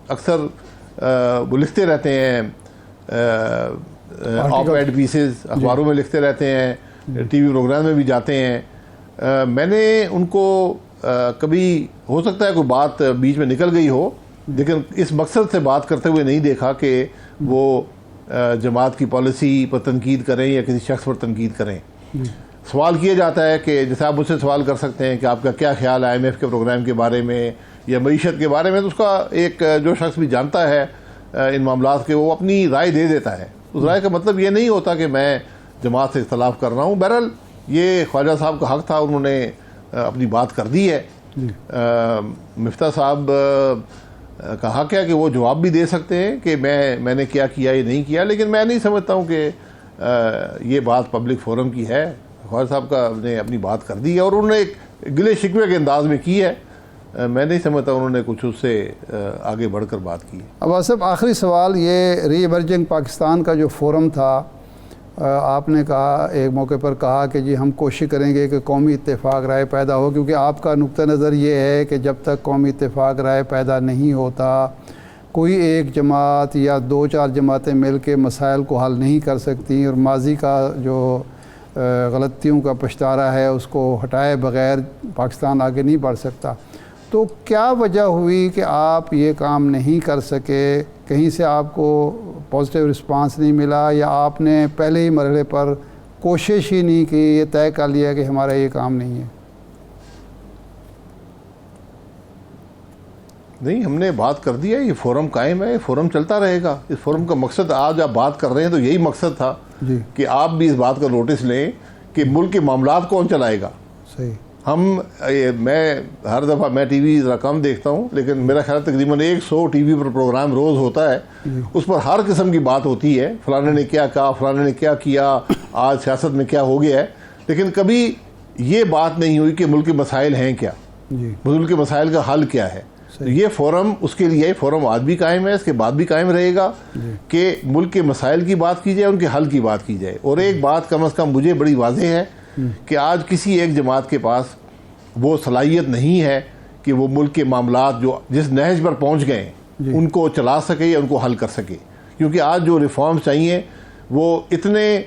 अक्सर वो लिखते रहते हैं, ऑप-एड पीसेस अखबारों में लिखते रहते हैं, TV प्रोग्राम में भी जाते हैं। मैंने उनको कभी हो सकता है कोई बात बीच में निकल गई हो, लेकिन इस मकसद से बात करते हुए नहीं देखा कि वो जमात की पॉलिसी पर तनकीद करें या किसी शख्स पर तनकीद करें। सवाल किया जाता है कि जैसे आप मुझसे सवाल कर सकते हैं कि आपका क्या ख्याल है IMF के प्रोग्राम के बारे में या मईशत के बारे में, तो उसका एक जो शख्स भी जानता है इन मामलात के, वो अपनी राय दे देता है। उस राय का मतलब ये नहीं होता कि मैं जमात से इख्तलाफ कर रहा हूँ। बहरहाल ये ख्वाजा साहब का हक था, उन्होंने अपनी बात कर दी है। मिफ्ता साहब कहा क्या कि वो जवाब भी दे सकते हैं कि मैंने क्या किया ये नहीं किया, लेकिन मैं नहीं समझता हूँ कि ये बात पब्लिक फोरम की है। ख्वाजा साहब का ने अपनी बात कर दी है और उन्होंने एक गिले शिकवे के अंदाज में की है। मैं नहीं समझता उन्होंने कुछ उससे आगे बढ़कर बात की है। अब आसिफ, आखिरी सवाल, ये री इमर्जिंग पाकिस्तान का जो फोरम था, आपने कहा एक मौके पर कहा कि जी हम कोशिश करेंगे कि कौमी इत्तेफाक राय पैदा हो, क्योंकि आपका नुक्ता नज़र ये है कि जब तक कौमी इत्तेफाक राय पैदा नहीं होता कोई एक जमात या 2-4 जमातें मिल के मसाइल को हल नहीं कर सकती और माजी का जो गलतियों का पछतारा है उसको हटाए बग़ैर पाकिस्तान आगे नहीं बढ़ सकता। तो क्या वजह हुई कि आप ये काम नहीं कर सके? कहीं से आपको पॉजिटिव रिस्पांस नहीं मिला या आपने पहले ही मरहले पर कोशिश ही नहीं की, ये तय कर लिया कि हमारा ये काम नहीं है? नहीं, हमने बात कर दिया, ये फोरम कायम है, ये फोरम चलता रहेगा। इस फोरम का मकसद, आज आप बात कर रहे हैं तो यही मकसद था कि आप भी इस बात का नोटिस लें कि मुल्क के मामलात कौन चलाएगा। सही। मैं हर दफ़ा मैं टीवी ज़रा कम देखता हूँ, लेकिन मेरा ख्याल तकरीबन 100 टीवी पर प्रोग्राम रोज़ होता है। उस पर हर किस्म की बात होती है, फलाने ने क्या कहा, फलाने ने क्या किया, आज सियासत में क्या हो गया है, लेकिन कभी ये बात नहीं हुई कि मुल्क के मसाइल हैं क्या, मुल्क के मसाइल का हल क्या है। तो ये फोरम उसके लिए, फोरम आज भी कायम है, इसके बाद भी कायम रहेगा कि मुल्क के मसाइल की बात की जाए, उनके हल की बात की जाए। और एक बात कम अज़ कम मुझे बड़ी वाज़ेह है कि आज किसी एक जमात के पास वो सलाहियत नहीं है कि वो मुल्क के मामलात जो जिस नहज पर पहुंच गए उनको चला सके या उनको हल कर सके, क्योंकि आज जो रिफॉर्म्स चाहिए वो इतने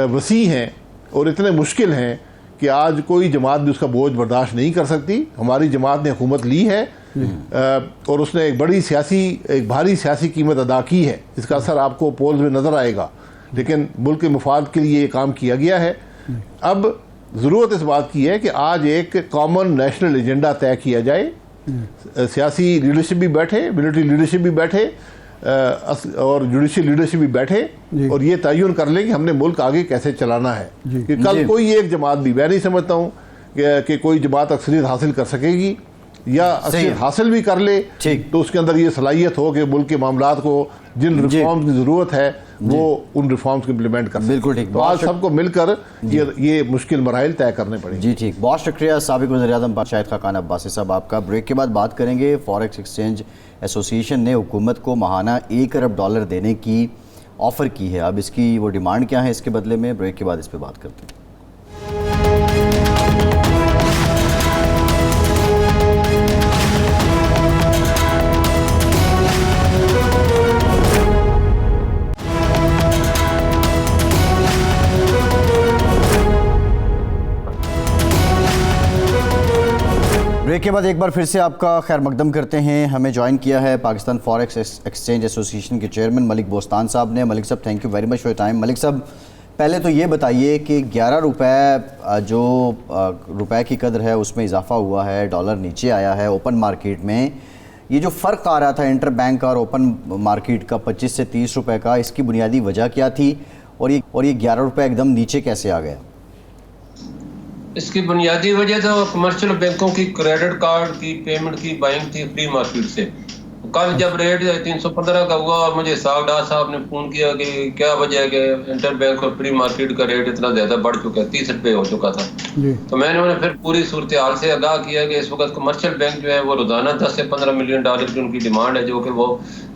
वसी हैं और इतने मुश्किल हैं कि आज कोई जमात भी उसका बोझ बर्दाश्त नहीं कर सकती। हमारी जमात ने हुकूमत ली है और उसने एक भारी सियासी कीमत अदा की है, इसका असर आपको पोल्स में नज़र आएगा, लेकिन मुल्क के मुफाद के लिए ये काम किया गया है। अब ज़रूरत इस बात की है कि आज एक कॉमन नेशनल एजेंडा तय किया जाए, सियासी लीडरशिप भी बैठे, मिलिट्री लीडरशिप भी बैठे और जुडिशल लीडरशिप भी बैठे और ये तयन कर लें कि हमने मुल्क आगे कैसे चलाना है। कि कल कोई एक जमात भी, मैं नहीं समझता हूँ कि कोई जमात अक्सरियत हासिल कर सकेगी, या अक्सरियत हासिल भी कर ले तो उसके अंदर ये सलाहियत हो कि मुल्क के मामलात को जिन रिफॉर्म्स की ज़रूरत है वो उन रिफॉर्म्स को इम्प्लीमेंट कर। बिल्कुल ठीक। तो आज सबको मिलकर ये मुश्किल मराइल तय करने पड़ेंगे। जी ठीक, बहुत शुक्रिया साबिक वज़ीर-ए-आज़म शाहिद खाकान अब्बासी साहब आपका। ब्रेक के बाद बात करेंगे। फॉरेक्स एक्सचेंज एसोसिएशन ने हुकूमत को माहाना $1 अरब देने की ऑफ़र की है। अब इसकी वो डिमांड क्या है इसके बदले में, ब्रेक के बाद इस पर बात करते हैं। ब्रेक के बाद एक बार फिर से आपका खैर मकदम करते हैं। हमें ज्वाइन किया है पाकिस्तान फॉरेक्स एक्सचेंज एसोसिएशन के चेयरमैन मलिक बोस्तान साहब ने। मलिक साहब, thank you very much for your time. Malik साहब, पहले तो ये बताइए कि 11 रुपये जो रुपए की कदर है उसमें इजाफा हुआ है, डॉलर नीचे आया है ओपन मार्केट में, ये जो फ़र्क आ रहा था इंटर बैंक और ओपन मार्केट का 25 से 30 रुपये का, इसकी बुनियादी वजह क्या थी और ये 11 रुपये एकदम नीचे कैसे आ गया? इसकी बुनियादी वजह तो कमर्शियल बैंकों की क्रेडिट कार्ड की पेमेंट की बाइंग थी फ्री मार्केट से। कल जब रेट 315 का हुआ और मुझे सागडार साहब ने फ़ोन किया कि क्या वजह है कि इंटर बैंक और फ्री मार्केट का रेट इतना ज़्यादा बढ़ चुका है, 30 रुपये हो चुका था। तो मैंने उन्हें फिर पूरी सूरत हाल से आगाह किया कि इस वक्त कमर्शियल बैंक जो है वो रोज़ाना 10 से 15 मिलियन डॉलर की उनकी डिमांड है, जो कि वो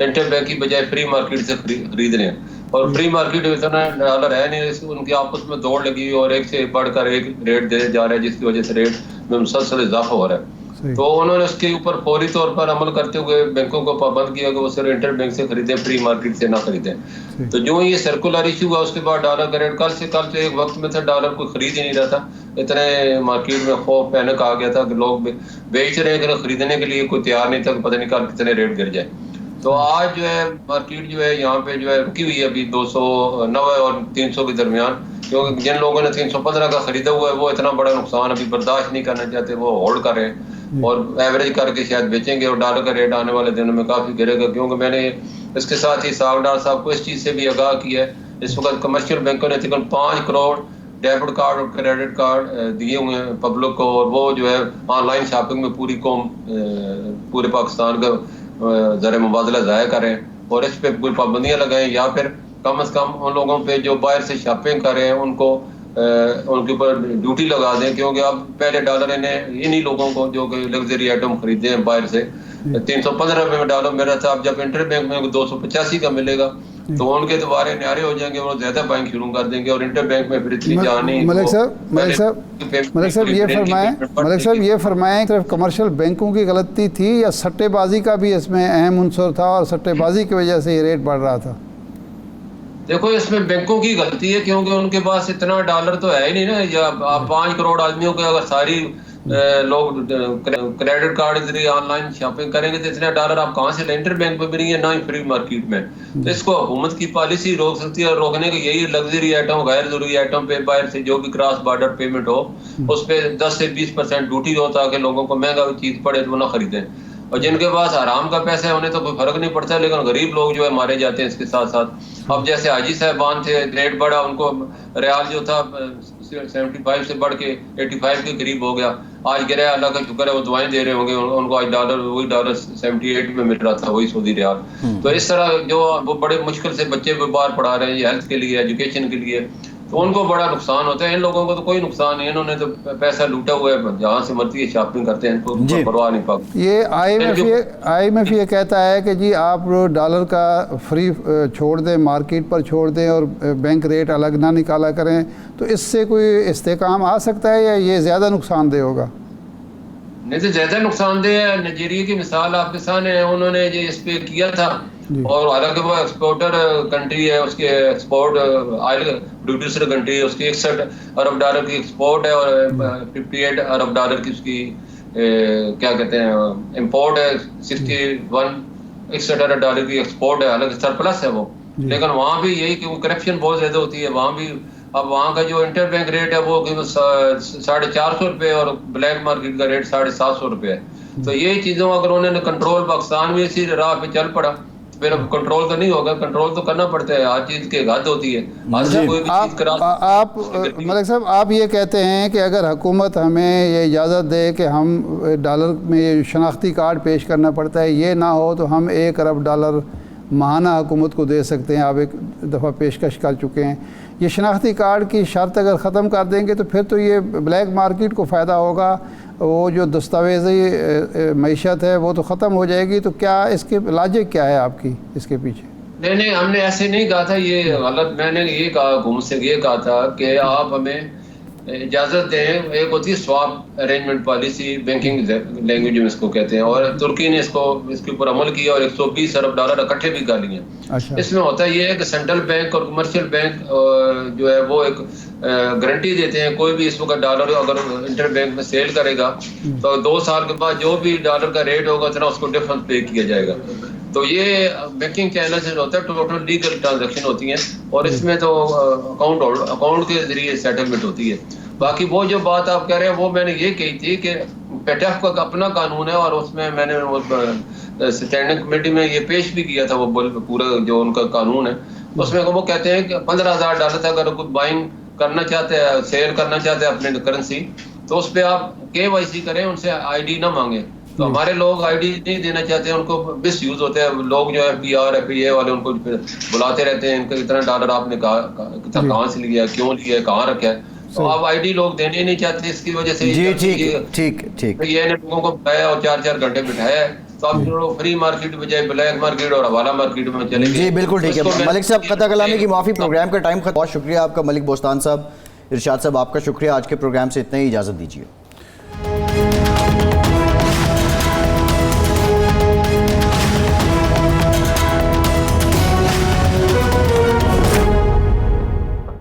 इंटर बैंक की बजाय फ्री मार्केट से खरीद रहे हैं। और फ्री मार्केट में इतना डॉलर है नहीं, उनकी आपस में दौड़ लगी और एक से बढ़कर एक रेट दे जा रहे हैं, जिसकी वजह से रेट में मुसलसल इजाफा हो रहा है। तो उन्होंने उसके ऊपर फौरी तौर पर अमल करते हुए बैंकों को पाबंद किया कि वो सिर्फ इंटर बैंक से खरीदें, फ्री मार्केट से ना खरीदें। तो जो ये सर्कुलर इशू हुआ उसके बाद डॉलर का रेट कल तो एक वक्त में था डॉलर कोई खरीद ही नहीं रहा था, इतने मार्केट में खौफ पैनिक आ गया था कि लोग बेच रहे हैं, खरीदने के लिए कोई तैयार नहीं था, पता नहीं कल कितने रेट गिर जाए। तो आज जो है मार्केट जो है यहाँ पे जो है रुकी हुई है अभी 290 और 300 के दरमियान, क्योंकि जिन लोगों ने 315 का खरीदा हुआ है वो इतना बड़ा नुकसान अभी बर्दाश्त नहीं करना चाहते, वो होल्ड कर रहे हैं और एवरेज करके शायद बेचेंगे और डॉलर का रेट आने वाले दिनों में काफ़ी गिरेगा। क्योंकि मैंने इसके साथ ही सागडार साहब को इस चीज़ से भी आगाह किया है, इस वक्त कमर्शियल बैंकों ने तकरीबन 5 करोड़ डेबिट कार्ड और क्रेडिट कार्ड दिए हुए हैं पब्लिक को, और वो जो है ऑनलाइन शॉपिंग में पूरे पाकिस्तान का ज़र मुबादला ज़ाया करें और इस पे कोई पाबंदियाँ लगाएं, या फिर कम से कम उन लोगों पे जो बाहर से शॉपिंग कर रहे हैं उनको उनके ऊपर ड्यूटी लगा दें, क्योंकि अब पहले डॉलर इन्हीं लोगों को जो कि लग्जरी आइटम खरीदे हैं बाहर से 315 रुपये में डॉलर मेरा था, अब जब इंटर बैंक में 285 का मिलेगा तो उनके दोबारे न्यारे हो जाएंगे, वो ज्यादा बैंक शुरू कर देंगे और इंटर बैंक में फिर इतनी जान नहीं। मलिक साहब ये फरमाएं सिर्फ कमर्शियल बैंकों की गलती थी या सट्टेबाजी का भी इसमें अहम उनसर था और सट्टेबाजी की वजह से ये रेट बढ़ रहा था? देखो, इसमें बैंकों की गलती है क्योंकि उनके पास इतना डॉलर तो है ही नहीं ना। या आप 5 करोड़ आदमियों को अगर सारी लोग क्रेडिट कार्ड के जरिए ऑनलाइन शॉपिंग करेंगे तो इतने डॉलर आप कहाँ से लें? इंटर बैंक में भी नहीं है, ना ही फ्री मार्केट में। तो इसको हुकूमत की पॉलिसी रोक सकती है और रोकने की यही लग्जरी आइटम, गैर जरूरी आइटम पे बाहर से जो भी क्रॉस बॉर्डर पेमेंट हो उस पर 10 से 20% ड्यूटी हो, ताकि लोगों को महंगा चीज पड़े तो वो ना खरीदें। और जिनके पास आराम का पैसा है उन्हें तो कोई फर्क नहीं पड़ता, लेकिन गरीब लोग जो है मारे जाते हैं इसके साथ साथ। अब जैसे हाजी साहबान थे, रेट बढ़ा, उनको रियाल जो था 75 से बढ़ के 85 के करीब हो गया, आज गिरा, अल्लाह का शुक्र है वो दुआएं दे रहे होंगे उनको, आज वही डॉलर 78 में मिल रहा था, वही सऊदी रियाल। तो इस तरह जो वो बड़े मुश्किल से बच्चे को बाहर पढ़ा रहे हैं हेल्थ के लिए, एजुकेशन के लिए, तो उनको बड़ा नुकसान होता है। इन लोगों को तो कोई नुकसान नहीं, इन्होंने तो पैसा लूटा हुआ है, जहाँ से मर्जी है शॉपिंग करते हैं, इनको परवाह नहीं पाती। ये IMF ये कहता है कि जी आप डॉलर का फ्री छोड़ दें, मार्केट पर छोड़ दें और बैंक रेट अलग ना निकाला करें, तो इससे कोई इस्तेकाम आ सकता है या ये ज़्यादा नुकसानदेह होगा? नहीं तो ज्यादा नुकसानदेह है। नाइजीरिया की मिसाल आपके सामने है, उन्होंने ये इस पे किया था और हालांकि वो एक्सपोर्टर कंट्री है, उसके एक्सपोर्ट ऑयल प्रोड्यूसर कंट्री है, उसकी 61 अरब डॉलर की एक्सपोर्ट है और 58 अरब डॉलर की उसकी क्या कहते हैं इंपोर्ट है, 61 अरब डॉलर की एक्सपोर्ट है, हालांकि सरप्लस है वो। लेकिन वहाँ भी यही कि करप्शन बहुत ज्यादा होती है वहाँ भी। अब वहाँ का जो इंटर बैंक रेट है वो 450 रुपये और ब्लैक मार्केट का रेट 750 रुपये है। तो ये चीज़ों अगर उन्होंने कंट्रोल, पाकिस्तान भी इसी राह पे चल पड़ा, फिर अब कंट्रोल तो नहीं होगा, कंट्रोल तो करना पड़ता है, हर चीज़ की हद होती है। कोई भी चीज़ करा आप मलिक साहब आप ये कहते हैं कि अगर हुकूमत हमें ये इजाज़त दे कि हम डॉलर में ये शनाख्ती कार्ड पेश करना पड़ता है, ये ना हो तो हम 1 अरब डॉलर माहाना हुकूमत को दे सकते हैं। आप एक दफ़ा पेशकश कर चुके हैं। ये शनाख्ती कार्ड की शर्त अगर ख़त्म कर देंगे तो फिर तो ये ब्लैक मार्केट को फ़ायदा होगा, वो जो दस्तावेज़ी मईशत है वो तो ख़त्म हो जाएगी। तो क्या इसके लॉजिक क्या है आपकी इसके पीछे? नहीं, हमने ऐसे नहीं कहा था, ये गलत। मैंने ये कहा, हुकूमत से ये कहा था कि आप हमें इजाज़त दें। एक होती है swap arrangement policy, banking language में इसको कहते हैं, और तुर्की ने इसके ऊपर अमल किया और 120 अरब डॉलर इकट्ठे भी कर लिए। अच्छा। इसमें होता ये है कि सेंट्रल बैंक और कमर्शियल बैंक जो है वो एक गारंटी देते हैं, कोई भी इस वक्त डॉलर अगर इंटर बैंक में सेल करेगा तो 2 साल के बाद जो भी डॉलर का रेट होगा उतना उसको डिफरेंस पे किया जाएगा। तो ये बैंकिंग चैनल से होता है, टोटल लीगल ट्रांजैक्शन होती हैं और इसमें तो अकाउंट के जरिए सेटलमेंट होती है। बाकी वो जो बात आप कह रहे हैं वो मैंने ये कही थी कि पेटफ का अपना कानून है और उसमें मैंने स्टैंडिंग कमेटी में ये पेश भी किया था, वो पूरा जो उनका कानून है उसमें वो कहते हैं कि 15,000 डॉलर तक अगर कोई बाइंग करना चाहते हैं, सेल करना चाहते हैं अपने करेंसी, तो उस पर आप KYC करें, उनसे ID ना मांगे। तो हमारे लोग ID नहीं देना चाहते हैं, उनको मिस यूज होते हैं। लोग जो है PR FPA वाले उनको बुलाते रहते हैं, इनका इतना डॉलर आपने कहाँ से लिया, क्यों लिया, कहाँ रखा है। तो अब ID लोग देने नहीं चाहते, इसकी वजह से ठीक ये लोगों को बताया और 4-4 घंटे बिठाया है। तो अब जो फ्री मार्केट बजाय ब्लैक मार्केट और हवाला मार्केट में चलेंगे। जी बिल्कुल ठीक है। मलिक साहब, कता कलामी की माफ़ी, प्रोग्राम का टाइम खत्म। बहुत शुक्रिया आपका मलिक बोस्तान साहब। इरशाद साहब आपका शुक्रिया। आज के प्रोग्राम से इतना ही, इजाज़त दीजिए।